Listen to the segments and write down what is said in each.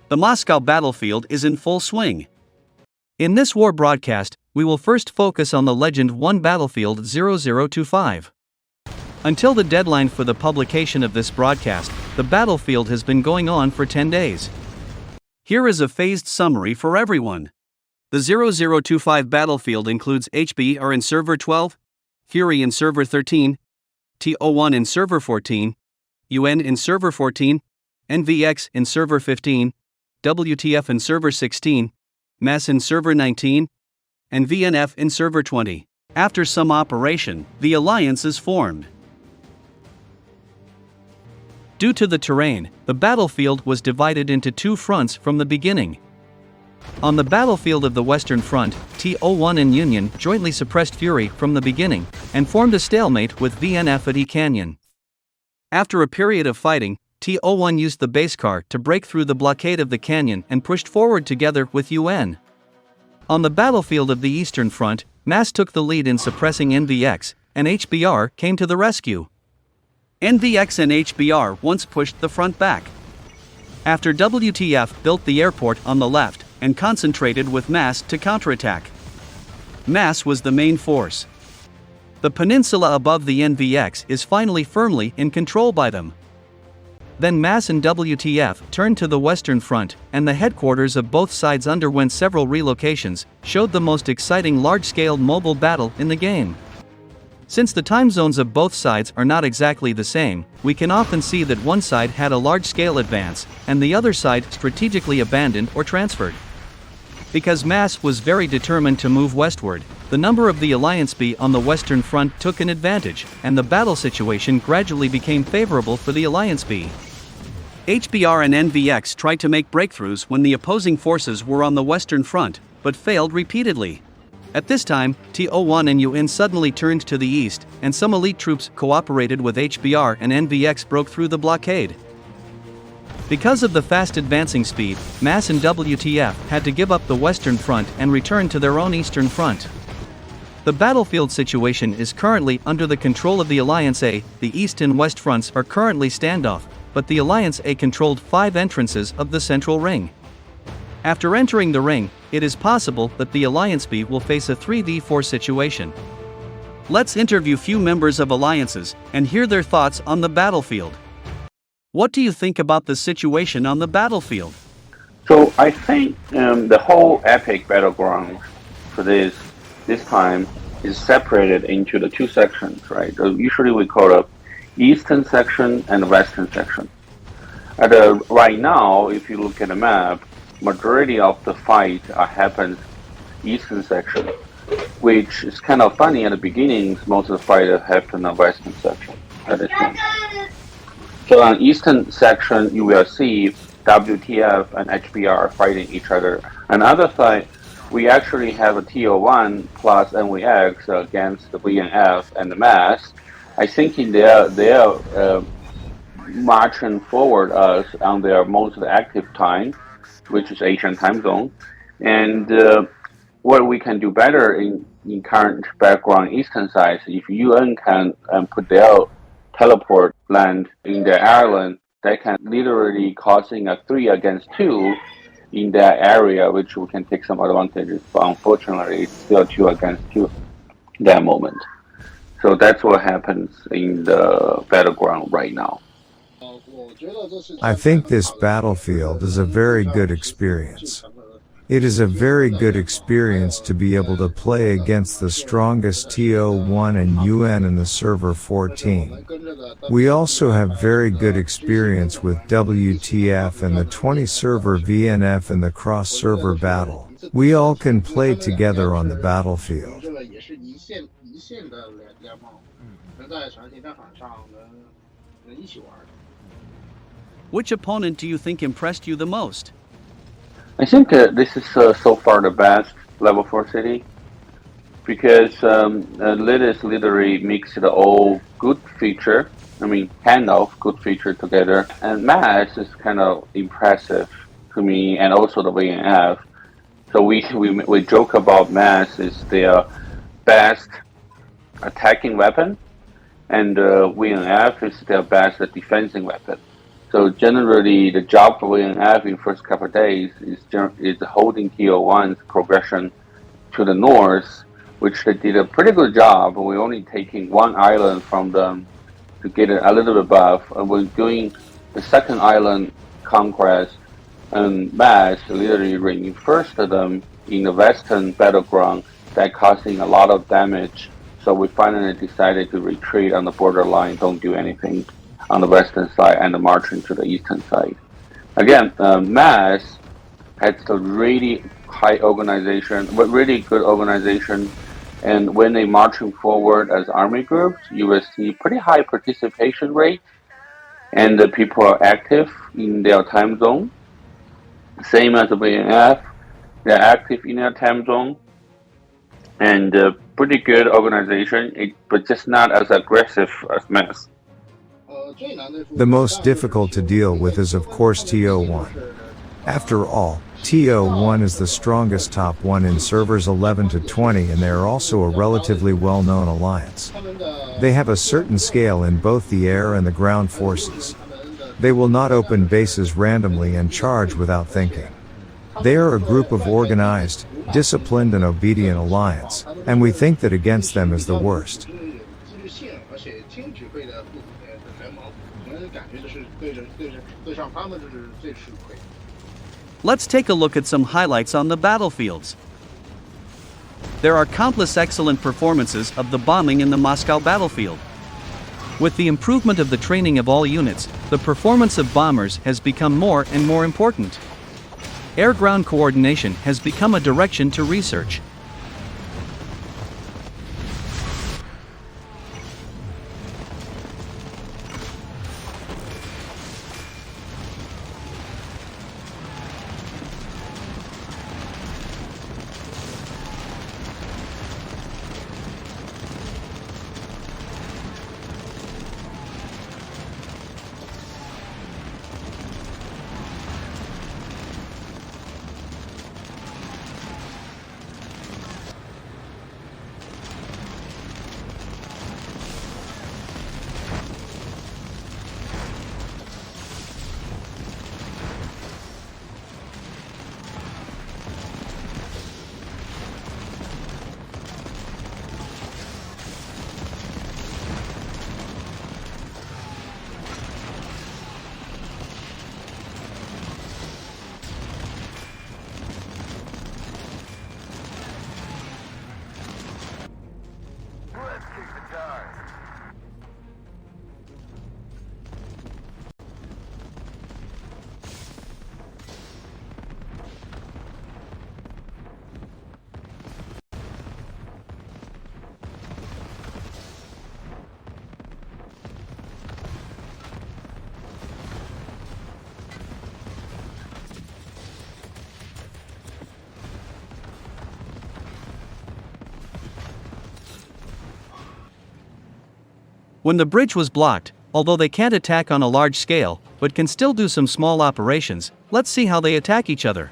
The Moscow battlefield is in full swing. In this war broadcast, we will first focus on the Legend 1 Battlefield 0025. Until the deadline for the publication of this broadcast, the battlefield has been going on for 10 days. Here is a phased summary for everyone. The 0025 battlefield includes HBR in Server 12, Fury in Server 13, TO1 in Server 14, UN in Server 14, NVX in Server 15, WTF in Server 16, MAS in Server 19, and VNF in Server 20. After some operation, the alliance is formed. Due to the terrain, the battlefield was divided into two fronts from the beginning. On the battlefield of the Western Front, TO1 and Union jointly suppressed Fury from the beginning, and formed a stalemate with VNF at E Canyon. After a period of fighting, TO1 used the base car to break through the blockade of the canyon and pushed forward together with UN. On the battlefield of the Eastern Front, MAS took the lead in suppressing NVX, and HBR came to the rescue. NVX and HBR once pushed the front back. After WTF built the airport on the left and concentrated with MAS to counterattack. MAS was the main force. The peninsula above the NVX is finally firmly in control by them. Then MAS and WTF turned to the Western Front, and the headquarters of both sides underwent several relocations, showed the most exciting large-scale mobile battle in the game. Since the time zones of both sides are not exactly the same, we can often see that one side had a large-scale advance, and the other side strategically abandoned or transferred. Because MAS was very determined to move westward, the number of the Alliance B on the Western Front took an advantage, and the battle situation gradually became favorable for the Alliance B. HBR and NVX tried to make breakthroughs when the opposing forces were on the Western Front, but failed repeatedly. At this time, TO1 and UN suddenly turned to the east, and some elite troops cooperated with HBR and NVX broke through the blockade. Because of the fast advancing speed, MAS and WTF had to give up the Western Front and return to their own Eastern Front. The battlefield situation is currently under the control of the Alliance A. The East and West fronts are currently standoff, but the Alliance A controlled 5 entrances of the central ring. After entering the ring, it is possible that the Alliance B will face a 3v4 situation. Let's interview few members of alliances and hear their thoughts on the battlefield. What do you think about the situation on the battlefield? So I think the whole epic battleground for this time is separated into the two sections, right? Usually we call it Eastern section and the Western section. Right now, if you look at the map, majority of the fight happens Eastern section, which is kind of funny at the beginning. Most of the fight happen in the Western section at the time. So on Eastern section, you will see WTF and HBR fighting each other. On the other side, we actually have a TO1 plus NVX against the VNF and the MAS. I think they're marching forward us on their most active time, which is Asian time zone. And what we can do better in current background Eastern side, if UN can put their teleport land in their island, they can literally causing a 3 against 2 in that area, which we can take some advantages. But unfortunately, it's still 2 against 2 that moment. So that's what happens in the battleground right now. I think this battlefield is a very good experience. It is a very good experience to be able to play against the strongest TO1 and UN in the Server 14. We also have very good experience with WTF and the 20 server VNF in the cross-server battle. We all can play together on the battlefield. Which opponent do you think impressed you the most? I think this is so far the best level 4 city, because Lidis literally mixed all good feature, kind of good feature together, and MAS is kind of impressive to me, and also the VNF. So we joke about MAS is their best attacking weapon, and VNF is their best defending weapon. So generally, the job for VNF in first couple of days is holding TO1's progression to the north, which they did a pretty good job. We're only taking one island from them to get it a little bit above. And we're doing the second island conquest, and Mass literally reinforced them in the western battleground that causing a lot of damage. So we finally decided to retreat on the borderline, don't do anything on the western side, and march into the eastern side. Again, Mass has a really high organization, but really good organization. And when they marching forward as army groups, you will see pretty high participation rate, and the people are active in their time zone. Same as the VNF, they're active in their time zone, and pretty good organization, but just not as aggressive as Mass. The most difficult to deal with is of course TO1. After all, TO1 is the strongest top 1 in servers 11 to 20, and they are also a relatively well-known alliance. They have a certain scale in both the air and the ground forces. They will not open bases randomly and charge without thinking. They are a group of organized, disciplined and obedient alliance, and we think that against them is the worst. Let's take a look at some highlights on the battlefields. There are countless excellent performances of the bombing in the Moscow battlefield. With the improvement of the training of all units, the performance of bombers has become more and more important. Air-ground coordination has become a direction to research. When the bridge was blocked, although they can't attack on a large scale, but can still do some small operations, let's see how they attack each other.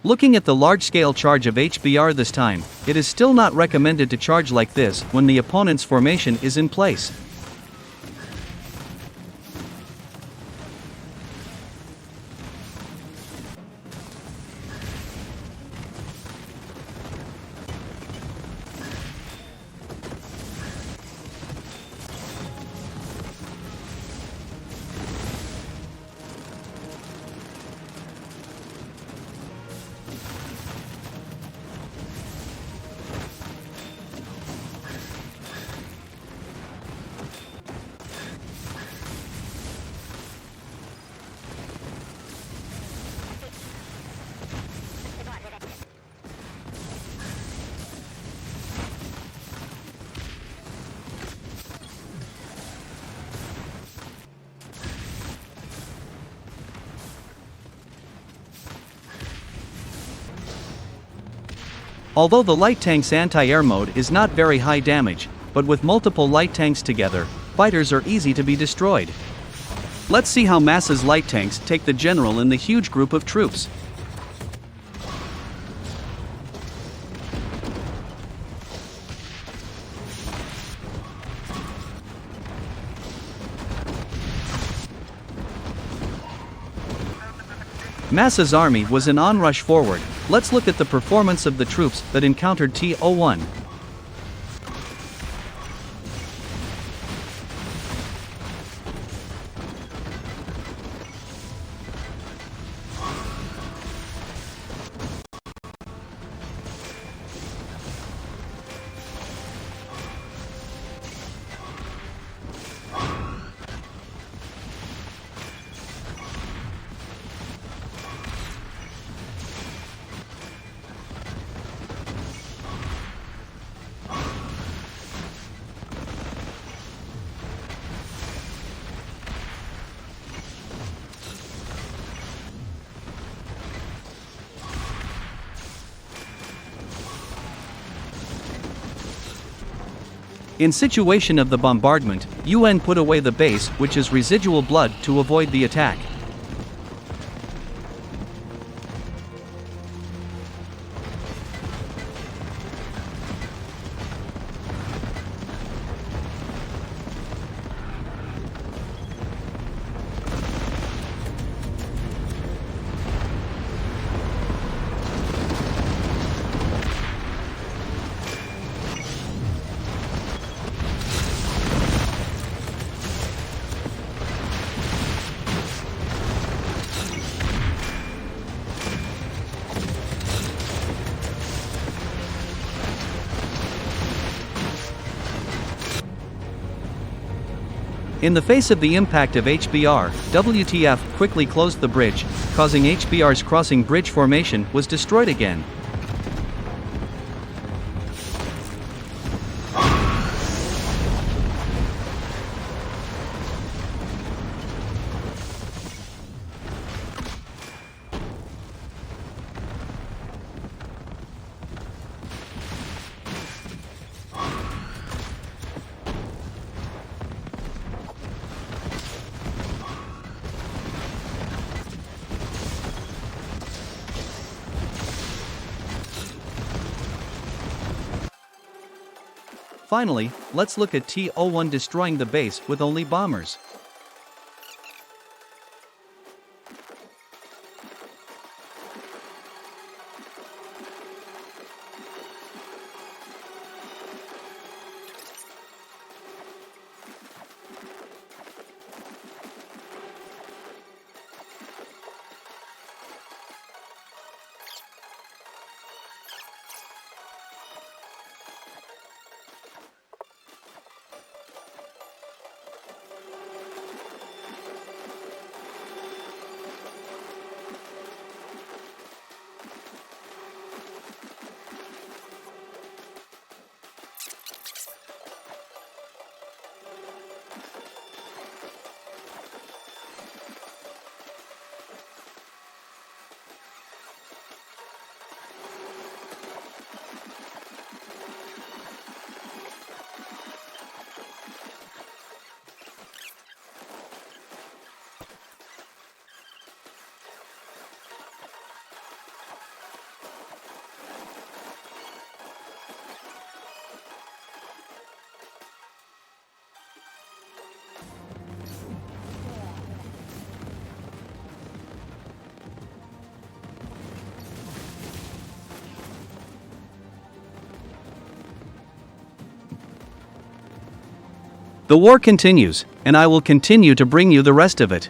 Looking at the large-scale charge of HBR this time, it is still not recommended to charge like this when the opponent's formation is in place. Although the light tank's anti-air mode is not very high damage, but with multiple light tanks together, fighters are easy to be destroyed. Let's see how Massa's light tanks take the general in the huge group of troops. Massa's army was in onrush forward. Let's look at the performance of the troops that encountered T-01. In situation of the bombardment, UN put away the base, which is residual blood, to avoid the attack. In the face of the impact of HBR, WTF quickly closed the bridge, causing HBR's crossing bridge formation was destroyed again. Finally, let's look at T-01 destroying the base with only bombers. The war continues, and I will continue to bring you the rest of it.